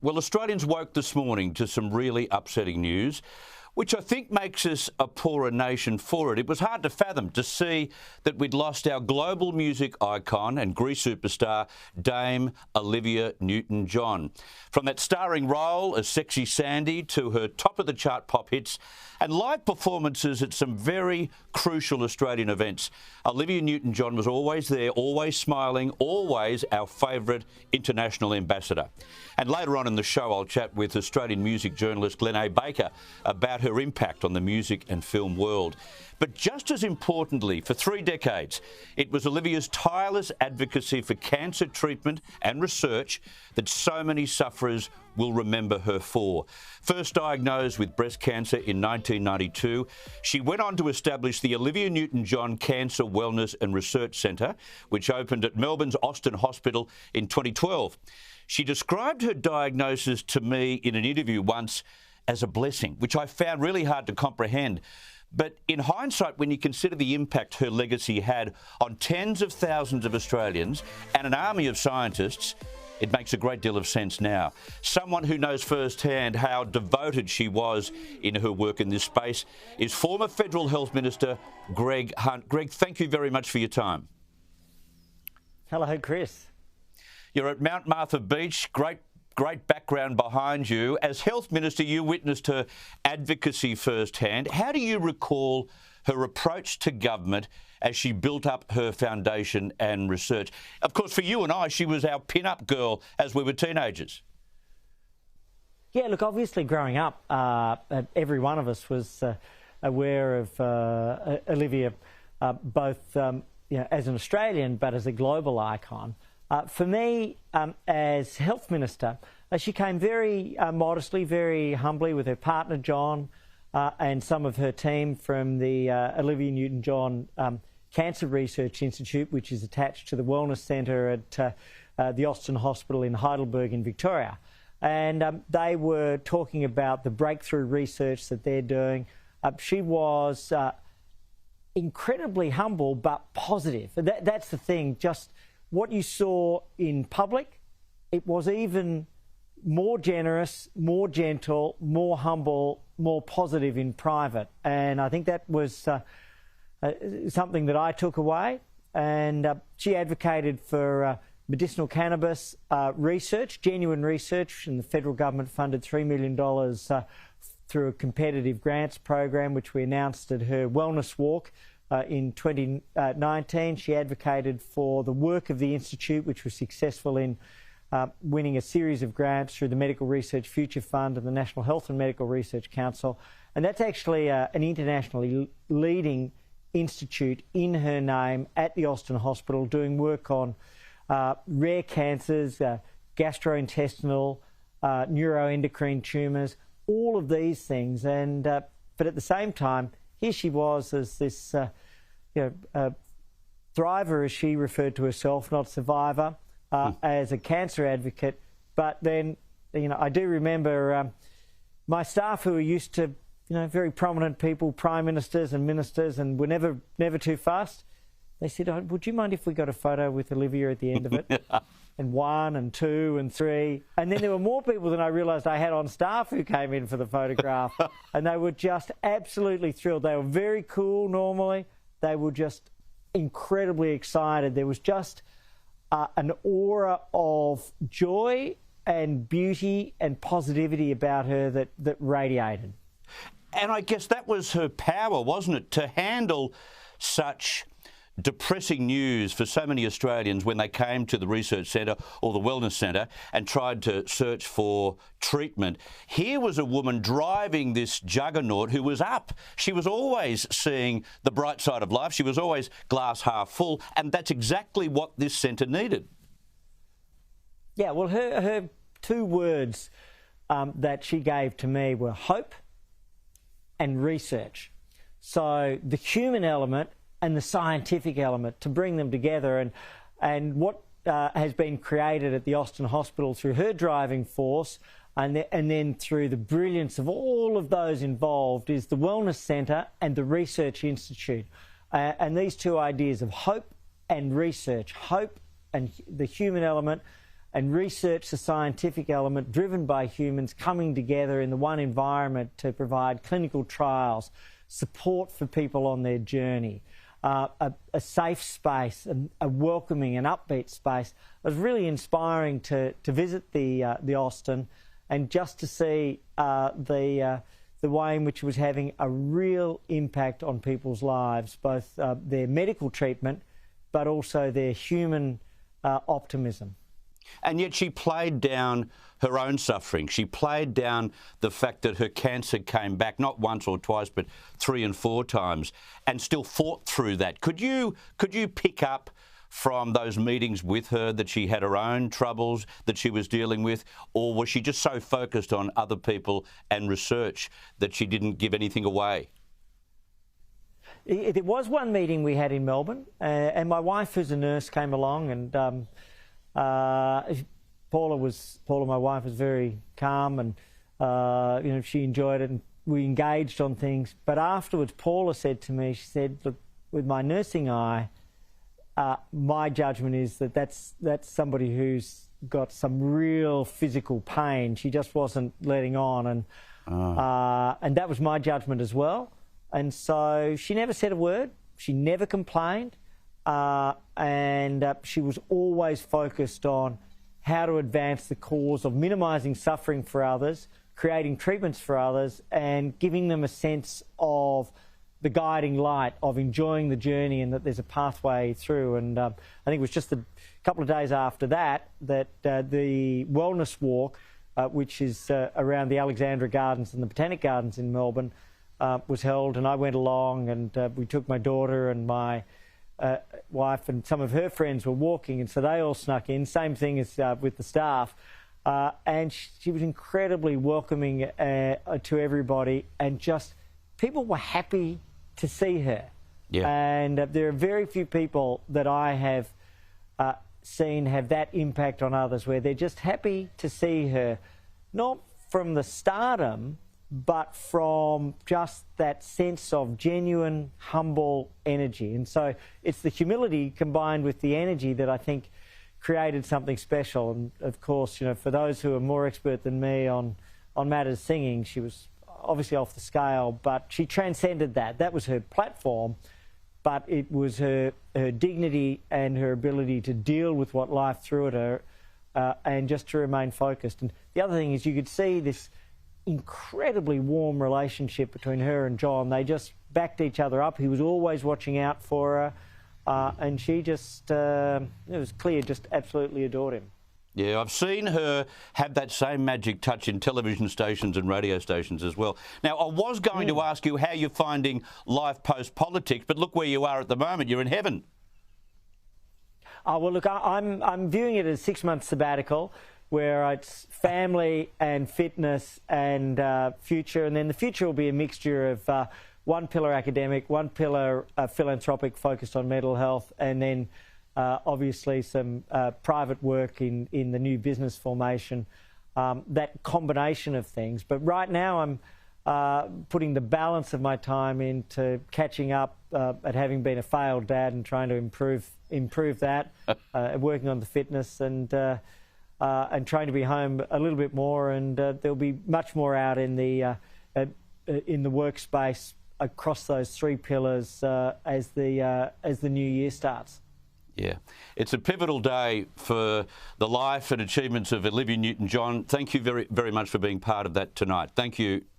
Well, Australians woke this morning to some really upsetting news, which I think makes us a poorer nation for it. It was hard to fathom to see that we'd lost our global music icon and Grease superstar, Dame Olivia Newton-John. From that starring role as Sexy Sandy to her top-of-the-chart pop hits and live performances at some very crucial Australian events, Olivia Newton-John was always there, always smiling, always our favourite international ambassador. And later on in the show, I'll chat with Australian music journalist Glenn A. Baker about her impact on the music and film world. But just as importantly, for 3 decades, it was Olivia's tireless advocacy for cancer treatment and research that so many sufferers will remember her for. First diagnosed with breast cancer in 1992, she went on to establish the Olivia Newton-John Cancer Wellness and Research Centre, which opened at Melbourne's Austin Hospital in 2012. She described her diagnosis to me in an interview once as a blessing, which I found really hard to comprehend. But in hindsight, when you consider the impact her legacy had on tens of thousands of Australians and an army of scientists, it makes a great deal of sense now. Someone who knows firsthand how devoted she was in her work in this space is former Federal Health Minister Greg Hunt. Greg, thank you very much for your time. Hello, Chris. You're at Mount Martha Beach. Great background behind you. As Health Minister, you witnessed her advocacy firsthand. How do you recall her approach to government as she built up her foundation and research? Of course, for you and I, she was our pin-up girl as we were teenagers. Yeah, look, obviously growing up, every one of us was aware of Olivia, both as an Australian but as a global icon. For me, as Health Minister, she came very modestly, very humbly with her partner, John, and some of her team from the Olivia Newton-John Cancer Research Institute, which is attached to the Wellness Centre at the Austin Hospital in Heidelberg in Victoria. And they were talking about the breakthrough research that they're doing. She was incredibly humble but positive. That's the thing, just what you saw in public, it was even more generous, more gentle, more humble, more positive in private. And I think that was something that I took away. And she advocated for medicinal cannabis research, genuine research, and the federal government funded $3 million through a competitive grants program, which we announced at her wellness walk. In 2019, she advocated for the work of the Institute, which was successful in winning a series of grants through the Medical Research Future Fund and the National Health and Medical Research Council. And that's actually an internationally leading institute in her name at the Austin Hospital, doing work on rare cancers, gastrointestinal, neuroendocrine tumours, all of these things. And but at the same time, here she was as this thriver, as she referred to herself, not survivor, as a cancer advocate. But then, I do remember my staff who were used to, very prominent people, prime ministers and ministers, and were never too fast. They said, "Oh, would you mind if we got a photo with Olivia at the end of it?" And 1 and 2 and 3. And then there were more people than I realised I had on staff who came in for the photograph. And they were just absolutely thrilled. They were very cool normally. They were just incredibly excited. There was just an aura of joy and beauty and positivity about her that radiated. And I guess that was her power, wasn't it? To handle such depressing news for so many Australians when they came to the research centre or the wellness centre and tried to search for treatment. Here was a woman driving this juggernaut who was up. She was always seeing the bright side of life. She was always glass half full, and that's exactly what this centre needed. Yeah, well, her 2 words that she gave to me were hope and research. So the human element and the scientific element, to bring them together. And what has been created at the Austin Hospital through her driving force and then through the brilliance of all of those involved is the Wellness Centre and the Research Institute. And these 2 ideas of hope and research, hope and the human element, and research the scientific element driven by humans coming together in the one environment to provide clinical trials, support for people on their journey, a safe space, a welcoming and upbeat space. It was really inspiring to visit the Austin and just to see the way in which it was having a real impact on people's lives, both their medical treatment but also their human optimism. And yet she played down her own suffering. She played down the fact that her cancer came back not once or twice, but 3 and 4 times, and still fought through that. Could you pick up from those meetings with her that she had her own troubles that she was dealing with, or was she just so focused on other people and research that she didn't give anything away? There was one meeting we had in Melbourne, and my wife, who's a nurse, came along, and Paula, my wife, was very calm, and she enjoyed it, and we engaged on things. But afterwards, Paula said to me, she said, "Look, with my nursing eye, my judgment is that that's somebody who's got some real physical pain. She just wasn't letting on, and that was my judgment as well." And so she never said a word. She never complained. And she was always focused on how to advance the cause of minimising suffering for others, creating treatments for others, and giving them a sense of the guiding light, of enjoying the journey and that there's a pathway through. And I think it was just a couple of days after that the Wellness Walk, which is around the Alexandra Gardens and the Botanic Gardens in Melbourne, was held, and I went along, and we took my daughter and my wife, and some of her friends were walking, and so they all snuck in. Same thing as with the staff, and she was incredibly welcoming to everybody, and just people were happy to see her. Yeah. And there are very few people that I have seen have that impact on others, where they're just happy to see her, not from the stardom, but from just that sense of genuine, humble energy. And so it's the humility combined with the energy that I think created something special. And of course, for those who are more expert than me on matters singing, she was obviously off the scale, but she transcended that. That was her platform, but it was her dignity and her ability to deal with what life threw at her, and just to remain focused. And the other thing is, you could see this incredibly warm relationship between her and John. They just backed each other up. He was always watching out for her, and she just, it was clear, just absolutely adored him. Yeah, I've seen her have that same magic touch in television stations and radio stations as well. Now, I was going to ask you how you're finding life post-politics, but look where you are at the moment. You're in heaven. Oh, well, look, I'm viewing it as a 6-month sabbatical, where it's family and fitness and future, and then the future will be a mixture of one pillar academic, one pillar philanthropic focused on mental health, and then obviously some private work in the new business formation, that combination of things. But right now I'm putting the balance of my time into catching up at having been a failed dad and trying to improve that, working on the fitness, and trying to be home a little bit more, and there'll be much more out in the workspace across those 3 pillars as the new year starts. Yeah, it's a pivotal day for the life and achievements of Olivia Newton-John. Thank you very, very much for being part of that tonight. Thank you.